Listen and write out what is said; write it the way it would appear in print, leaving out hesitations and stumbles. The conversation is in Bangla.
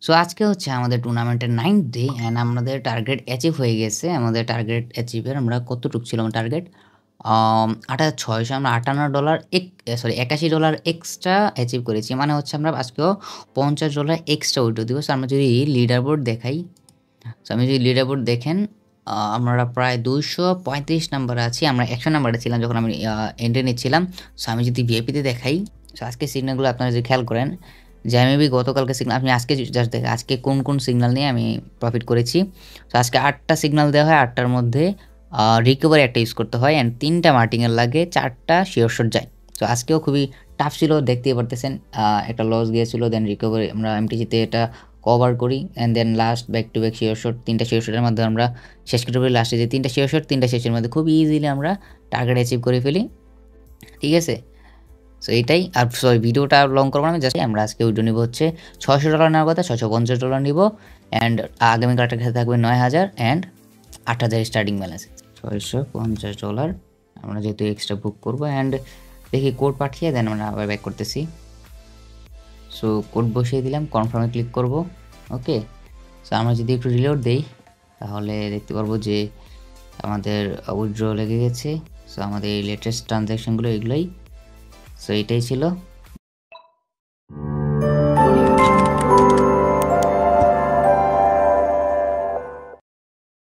সো আজকে হচ্ছে আমাদের টুর্নামেন্টের 9th ডে অ্যান্ড আমাদের টার্গেট অ্যাচিভ হয়ে গেছে। আমাদের টার্গেট অ্যাচিভের আমরা কতটুক ছিল আমার টার্গেট? ৮৬০০ আমরা $৫৮ $৮১ এক্সট্রা অ্যাচিভ করেছি। মানে হচ্ছে আমরা আজকেও $৫০ এক্সট্রা উইথড্র দিব। সো আমরা যদি লিডার বোর্ড দেখাই, সো আমি যদি লিডার বোর্ড দেখেন, আমরা প্রায় ২৩৫ নাম্বারে আছি। আমরা ১০০ নাম্বারে ছিলাম যখন আমি এন্ট্রি নিচ্ছিলাম। সো আমি যদি ভিআইপিতে দেখাই, সো আজকে সিগন্যালগুলো আপনারা যদি খেয়াল করেন যে মেবি গতকালকে সিগন্যাল আপনি আজকে জাস্ট দেখেন আজকে কোন সিগন্যাল নিয়ে আমি প্রফিট করেছি। সো আজকে ৮টা সিগন্যাল দেওয়া হয়, ৮টার মধ্যে রিকভারি একটা ইউজ করতে হয় অ্যান্ড ৩টা মার্টিংয়ের লাগে, 4টা শিওর শট যায়। সো আজকেও খুবই টাফ ছিল, দেখতেই পারতেছেন। একটা লস গিয়েছিল, দেন রিকভারি আমরা এমটিজিতে এটা কভার করি and then last back to back sure shot, 3টা শিওর শটের মাধ্যমে আমরা শেষ করতে পারি। লাস্টে যে 3টা শিওর শট, 3টা শেষের মধ্যে খুব ইজিলি আমরা টার্গেট অ্যাচিভ করে ফেলি। ঠিক আছে, সো এইটাই। আর সরি ভিডিওটা লং করবো না, আমি জাস্ট আমরা আজকে উইড্রো নিব হচ্ছে $600 নেওয়ার কথা, $650 নিব অ্যান্ড আগামীকালটা খেতে থাকবে 9000 অ্যান্ড 8000 স্টার্টিং ব্যালেন্স। $650 আমরা যেহেতু এক্সট্রা বুক করবো অ্যান্ড দেখি কোড পাঠিয়ে দেন আমরা আবার ব্যাক করতেছি। সো কোড বসিয়ে দিলাম, কনফার্মে ক্লিক করব। ওকে, সো আমরা যদি একটু রিলোড দেই তাহলে দেখতে পারবো যে আমাদের উইথড্র লেগে গেছে। সো আমাদের এই লেটেস্ট ট্রানজ্যাকশনগুলো এগুলোই। সো এইটাই ছিল।